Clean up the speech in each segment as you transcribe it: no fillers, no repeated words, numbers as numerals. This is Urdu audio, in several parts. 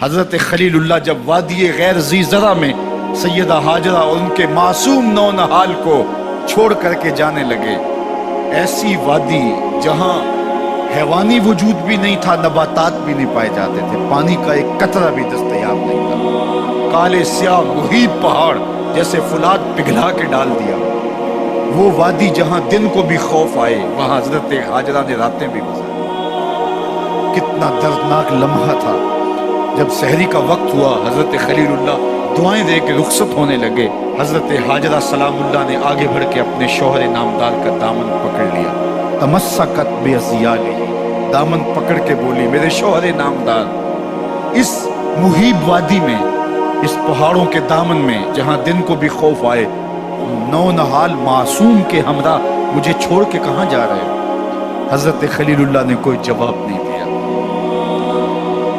حضرت خلیل اللہ جب وادی غیر ذی زرع میں سیدہ ہاجرہ اور ان کے معصوم نونہال کو چھوڑ کر کے جانے لگے، ایسی وادی جہاں حیوانی وجود بھی نہیں تھا، نباتات بھی نہیں پائے جاتے تھے، پانی کا ایک قطرہ بھی دستیاب نہیں تھا، کالے سیاہ محیط پہاڑ جیسے فولاد پگھلا کے ڈال دیا، وہ وادی جہاں دن کو بھی خوف آئے وہاں حضرت ہاجرہ نے راتیں بھی گزاری۔ کتنا دردناک لمحہ تھا جب سحری کا وقت ہوا، حضرت خلیل اللہ دعائیں دے کے رخصت ہونے لگے، حضرت ہاجرہ سلام اللہ نے آگے بڑھ کے اپنے شوہر نامدار کا دامن پکڑ لیا، تمسکت بِأَزْیَالِهِ، دامن پکڑ کے بولی میرے شوہر نامدار، اس مہیب وادی میں، اس پہاڑوں کے دامن میں جہاں دن کو بھی خوف آئے، نونہال معصوم کے ہمراہ مجھے چھوڑ کے کہاں جا رہے ہو؟ حضرت خلیل اللہ نے کوئی جواب نہیں دیا،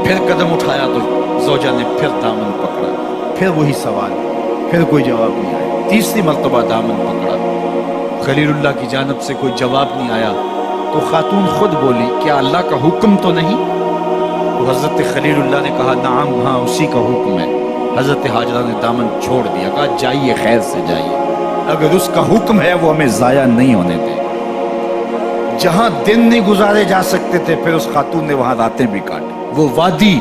پھر قدم اٹھایا تو زوجہ نے پھر دامن پکڑا، پھر وہی سوال، پھر کوئی جواب نہیں آیا، تیسری مرتبہ دامن پکڑا، خلیل اللہ کی جانب سے کوئی جواب نہیں آیا، تو خاتون خود بولی کیا اللہ کا حکم تو نہیں؟ تو حضرت خلیل اللہ نے کہا نعم، ہاں اسی کا حکم ہے۔ حضرت ہاجرہ نے دامن چھوڑ دیا، کہا جائیے خیر سے جائیے، اگر اس کا حکم ہے وہ ہمیں ضائع نہیں ہونے دے۔ جہاں دن نہیں گزارے جا سکتے تھے پھر اس خاتون نے وہاں راتیں بھی کاٹی، وہ وادی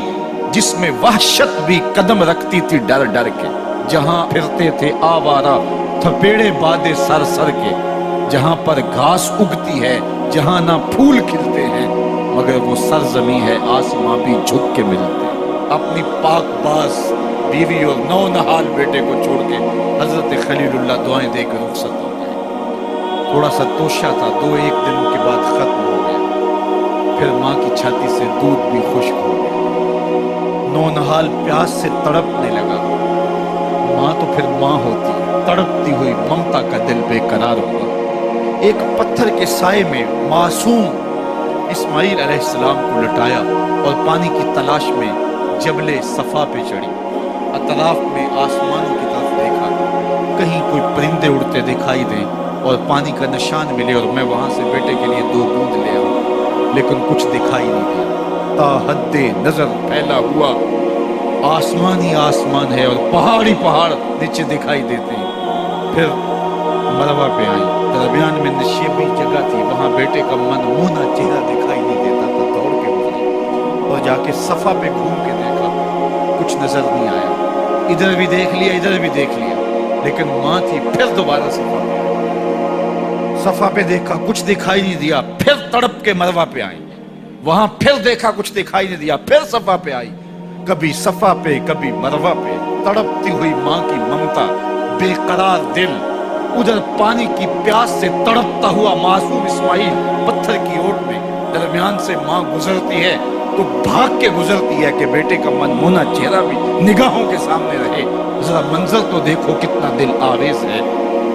جس میں وحشت بھی قدم رکھتی تھی ڈر ڈر کے، جہاں پھرتے تھے آوارہ تھپیڑے بادے سر سر کے، جہاں پر گھاس اگتی ہے، جہاں نہ پھول کھلتے ہیں، مگر وہ سرزمین ہے آسماں بھی جھک کے ملتے ہیں۔ اپنی پاک باز بیوی اور نونہال بیٹے کو چھوڑ کے حضرت خلیل اللہ دعائیں دے کے رخصت ہو گئے۔ تھوڑا سا توشہ تھا، 2-1 دن کے بعد ختم ہو گیا، پھر ماں کی چھاتی سے دودھ بھی خشک ہو گیا، نونہال پیاس سے تڑپنے لگا، ماں تو پھر ماں ہوتی ہے، تڑپتی ہوئی ممتا کا دل بے قرار ہوا۔ ایک پتھر کے سائے میں معصوم اسماعیل علیہ السلام کو لٹایا اور پانی کی تلاش میں جبل صفا پہ چڑھی، اطراف میں آسمانوں کی طرف دیکھا، کہیں کوئی پرندے اڑتے دکھائی دیں اور پانی کا نشان ملے اور میں وہاں سے بیٹے کے لیے 2 بوند لے آؤں، لیکن کچھ دکھائی نہیں دیا، تا حد نظر پھیلا ہوا آسمان ہی آسمان ہے اور پہاڑ ہی پہاڑ نیچے دکھائی دیتے ہیں۔ پھر مروہ پہ آئیں، درمیان میں نشیبی جگہ تھی، وہاں بیٹے کا منمونا چہرہ دکھائی نہیں دیتا تھا، دوڑ کے گزری اور جا کے صفا پہ گھوم کے دیکھا، کچھ نظر نہیں آیا، ادھر بھی دیکھ لیا ادھر بھی دیکھ لیا، لیکن ماں تھی، پھر دوبارہ صفا پہ آئی، صفا پہ دیکھا کچھ دکھائی نہیں دیا، پھر تڑپ کے مروہ پہ آئی، وہاں پھر دیکھا کچھ دکھائی نہیں دیا، پھر صفا پہ آئی، کبھی صفا پہ کبھی مروہ پہ، تڑپتی ہوئی ماں کی ممتا، بے قرار دل، ادھر پانی کی پیاس سے تڑپتا ہوا معصوم اسماعیل پتھر کی اوٹ میں، درمیان سے ماں گزرتی ہے تو بھاگ کے گزرتی ہے کہ بیٹے کا منمونا چہرہ بھی نگاہوں کے سامنے رہے، ذرا منظر تو دیکھو کتنا دل آویز ہے،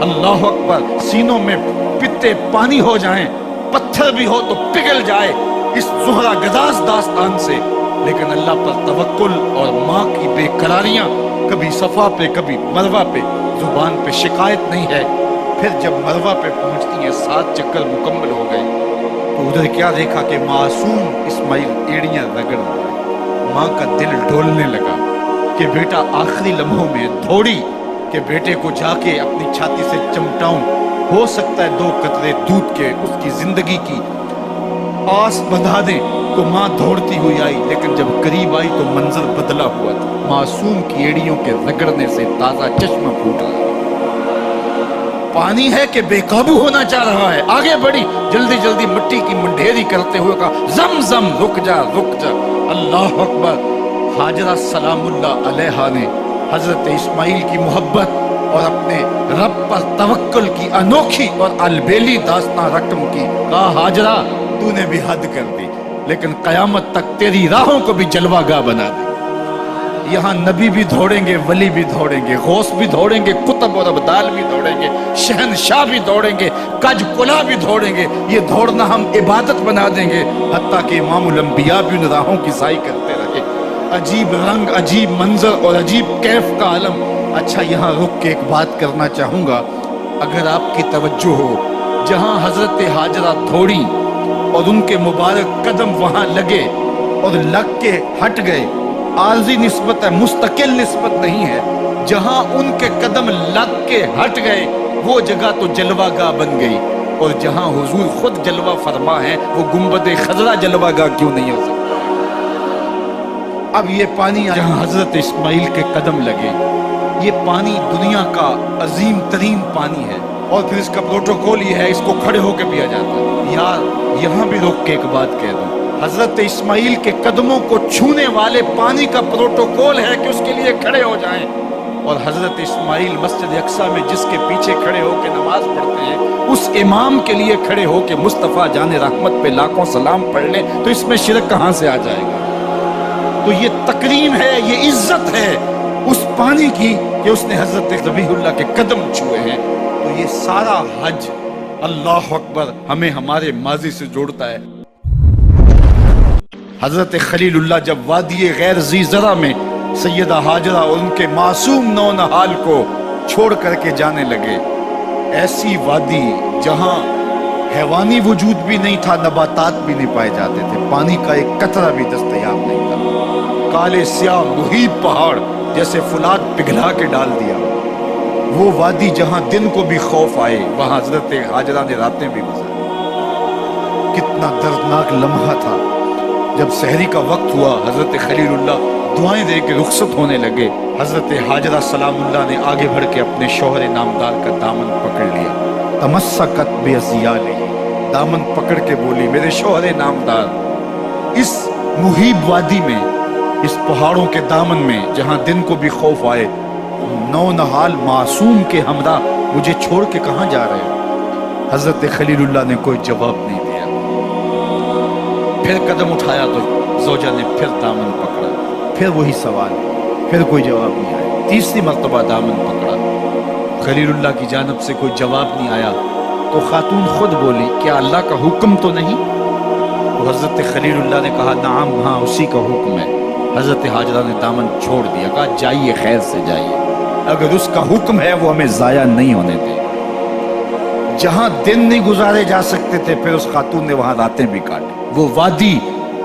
اللہ اکبر، سینوں میں پتے پانی ہو جائیں، پتھر بھی ہو تو پگھل جائے اس زہرہ گداز داستان سے، لیکن اللہ پر توکل اور ماں کی بے قراریاں، کبھی صفا پہ کبھی مروہ پہ، زبان پہ شکایت نہیں ہے۔ پھر جب مروہ پہ پہنچتی ہیں 7 چکر مکمل ہو گئے تو ادھر کیا دیکھا کہ معصوم اسماعیل ایڑیاں رگڑ رہا ہے، ماں کا دل ڈولنے لگا کہ بیٹا آخری لمحوں میں دوڑی کہ بیٹے کو جا کے اپنی چھاتی سے چمٹاؤں، ہو سکتا ہے 2 قطرے دودھ کے اس کی زندگی کی آس بندھا دیں، تو ماں دوڑتی ہوئی آئی، لیکن جب قریب آئی تو منظر بدلا ہوا تھا، معصوم کی ایڑیوں کے رگڑنے سے تازہ چشمہ پھوٹ رہا ہے، پانی ہے کہ بے قابو ہونا چاہ رہا ہے، آگے بڑھی، جلدی جلدی مٹی کی منڈھیری کرتے ہوئے کہا زم زم رک جا رک جا، اللہ اکبر۔ ہاجرہ سلام اللہ علیہا نے حضرت اسماعیل کی محبت اور اپنے رب پر توکل کی انوکھی اور البیلی داستان رقم کی، کہا ہاجرہ تو نے بھی حد کر دی، لیکن قیامت تک تیری راہوں کو بھی جلوہ گاہ بنا دی، یہاں نبی بھی دوڑیں گے، ولی بھی دوڑیں گے، غوث بھی دوڑیں گے، قطب اور ابدال بھی دوڑیں گے، شہنشاہ بھی دوڑیں گے، کج کلا بھی دوڑیں گے، یہ دوڑنا ہم عبادت بنا دیں گے، حتیٰ کہ امام الانبیاء بھی ان راہوں کی سائی کرتے رہے۔ عجیب رنگ، عجیب منظر اور عجیب کیف کا عالم۔ اچھا یہاں رک کے ایک بات کرنا چاہوں گا، اگر آپ کی توجہ ہو، جہاں حضرت ہاجرہ دوڑی اور ان کے مبارک قدم وہاں لگے اور لگ کے ہٹ گئے، عارضی نسبت ہے، مستقل نسبت نہیں ہے. جہاں ان کے قدم لگ کے ہٹ گئے وہ جگہ تو جلوہ گاہ بن گئی، اور جہاں حضور خود جلوہ فرما ہے وہ گنبد خضرا جلوہ گاہ کیوں نہیں ہو سکتا؟ اب یہ پانی جہاں حضرت اسماعیل کے قدم لگے، یہ پانی دنیا کا عظیم ترین پانی ہے، اور پھر اس کا پروٹوکول یہ ہے، اس کو کھڑے ہو کے پیا جاتا ہے. یار یہاں بھی روک کے ایک بات کہہ دوں، حضرت اسماعیل کے قدموں کو چھونے والے پانی کا پروٹوکول ہے کہ اس کے لیے کھڑے ہو جائیں، اور حضرت اسماعیل مسجد اقصیٰ میں جس کے پیچھے کھڑے ہو کے نماز پڑھتے ہیں اس امام کے لیے کھڑے ہو کے مصطفیٰ جان رحمت پہ لاکھوں سلام پڑھ لیں تو اس میں شرک کہاں سے آ جائے گا؟ تو یہ تکریم ہے، یہ عزت ہے اس پانی کی کہ اس نے حضرت ذبیح اللہ کے قدم چھوئے ہیں. تو یہ سارا حج اللہ اکبر ہمیں ہمارے ماضی سے جوڑتا ہے. حضرت خلیل اللہ جب وادی غیر ذی زرع میں سیدہ ہاجرہ اور ان کے معصوم نونہال کو چھوڑ کر کے جانے لگے، ایسی وادی جہاں حیوانی وجود بھی نہیں تھا، نباتات بھی نہیں پائے جاتے تھے، پانی کا ایک قطرہ بھی دستیاب نہیں تھا، کالے سیاہ محیط پہاڑ جیسے فولاد پگھلا کے ڈال دیا. وہ وادی جہاں دن کو بھی خوف آئے وہاں حضرت ہاجرہ نے راتیں بھی گزاری. کتنا دردناک لمحہ تھا جب سحری کا وقت ہوا، حضرت خلیل اللہ دعائیں دے کے رخصت ہونے لگے، حضرت ہاجرہ سلام اللہ نے آگے بڑھ کے اپنے شوہر نامدار کا دامن پکڑ لیا. تمسکت بِأَزْيَالِهِ، دامن پکڑ کے بولی میرے شوہر نامدار، اس محیب وادی میں، اس پہاڑوں کے دامن میں جہاں دن کو بھی خوف آئے، نونہال معصوم کے ہمراہ مجھے چھوڑ کے کہاں جا رہے ہو؟ حضرت خلیل اللہ نے کوئی جواب نہیں دیا. پھر قدم اٹھایا تو زوجہ نے پھر دامن پکڑا، پھر وہی سوال، پھر کوئی جواب نہیں آیا. تیسری مرتبہ دامن پکڑا، خلیل اللہ کی جانب سے کوئی جواب نہیں آیا تو خاتون خود بولی کیا اللہ کا حکم تو نہیں؟ تو حضرت خلیل اللہ نے کہا نعم، ہاں اسی کا حکم ہے. حضرت ہاجرہ نے دامن چھوڑ دیا، کہا جائیے خیر سے جائیے، اگر اس کا حکم ہے وہ ہمیں ضائع نہیں ہونے دے. جہاں دن نہیں گزارے جا سکتے تھے پھر اس خاتون نے وہاں راتیں بھی کاٹی. وہ وادی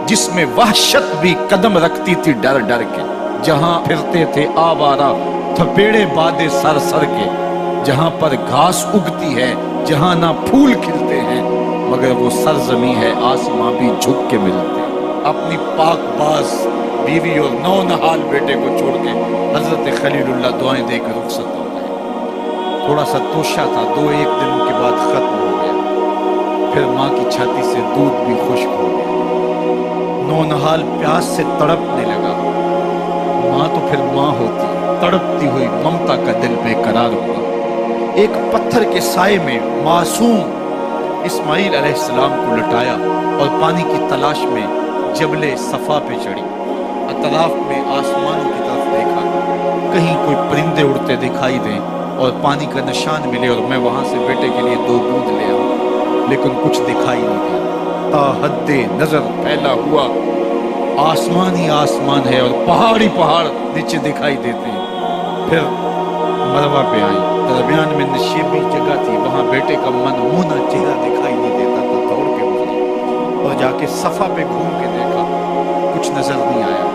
جس میں وحشت بھی قدم رکھتی تھی ڈر ڈر کے، جہاں پھرتے تھے آوارہ تھپیڑے بادے سر سر کے، جہاں پر گھاس اگتی ہے، جہاں نہ پھول کھلتے ہیں، مگر وہ سرزمین ہے آسماں بھی جھک کے ملتے. اپنی پاک باز بیوی اور نونہال بیٹے کو چھوڑ کے حضرت خلیل اللہ دعائیں دے کے رخصت ہو گئے. تھوڑا سا توشہ تھا، 2-1 دن کے بعد ختم ہو گیا. پھر ماں کی چھاتی سے دودھ بھی خشک ہو گیا. نونہال پیاس سے تڑپنے لگا. ماں تو پھر ماں ہوتی ہے، تڑپتی ہوئی ممتا کا دل بے قرار ہوا. ایک پتھر کے سائے میں معصوم اسماعیل علیہ السلام کو لٹایا اور پانی کی تلاش میں جبل صفا پہ چڑھی. اطراف میں آسمانوں کی طرف دیکھا، کہیں کوئی پرندے اڑتے دکھائی دیں اور پانی کا نشان ملے اور میں وہاں سے بیٹے کے لیے 2 دودھ لے آؤں، لیکن کچھ دکھائی نہیں دیا. تا حد نظر پھیلا ہوا آسمان ہی آسمان ہے اور پہاڑی پہاڑ نیچے دکھائی دیتے ہیں. پھر مروہ پہ آئی، درمیان میں نشیبی جگہ تھی، وہاں بیٹے کا منمونا چہرہ دکھائی نہیں دیتا تھا. دوڑ کے گزری اور جا کے صفا پہ گھوم کے دیکھا، کچھ نظر نہیں آیا.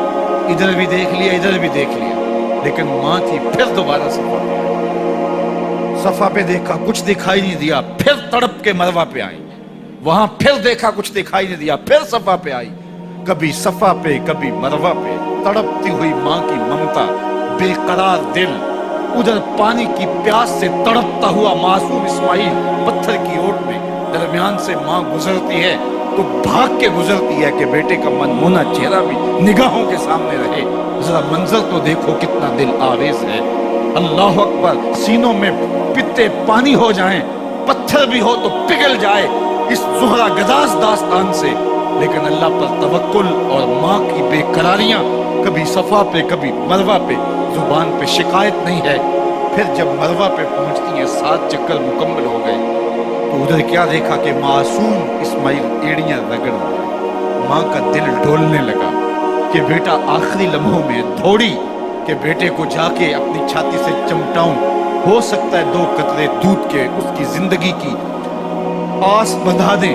ادھر بھی دیکھ لیا، ادھر بھی دیکھ لیا، لیکن ماں تھی. پھر دوبارہ صفا پہ آئی، صفا پہ دیکھا، کچھ دکھائی نہیں دیا. پھر تڑپ کے مروہ پہ آئی، وہاں پھر دیکھا، کچھ دکھائی نہیں دیا. پھر صفا پہ آئی، کبھی صفا پہ کبھی مروہ پہ. تڑپتی ہوئی ماں کی ممتا، بے قرار دل، ادھر پانی کی پیاس سے تڑپتا ہوا معصوم اسماعیل پتھر کی اوٹ میں. درمیان سے ماں گزرتی ہے تو بھاگ کے گزرتی ہے کہ بیٹے کا منمونا چہرہ بھی نگاہوں کے سامنے رہے. ذرا منظر تو دیکھو کتنا دل آویز ہے. اللہ اکبر، سینوں میں پتے پانی ہو جائیں، پتھر بھی ہو تو پگھل جائے اس زہرہ گداز داستان سے. لیکن اللہ پر توکل اور ماں کی بے قراریاں، کبھی صفا پہ کبھی مروہ پہ، زبان پہ شکایت نہیں ہے. پھر جب مروہ پہ پہنچتی ہیں 7 چکر مکمل ہو گئے تو ادھر کیا دیکھا کہ معصوم اسماعیل ایڑیاں رگڑ رہا ہے. ماں کا دل ڈولنے لگا کہ بیٹا آخری لمحوں میں دوڑی کہ بیٹے کو جا کے اپنی چھاتی سے چمٹاؤں، ہو سکتا ہے 2 قطرے دودھ کے اس کی زندگی کی آس بندھا دیں.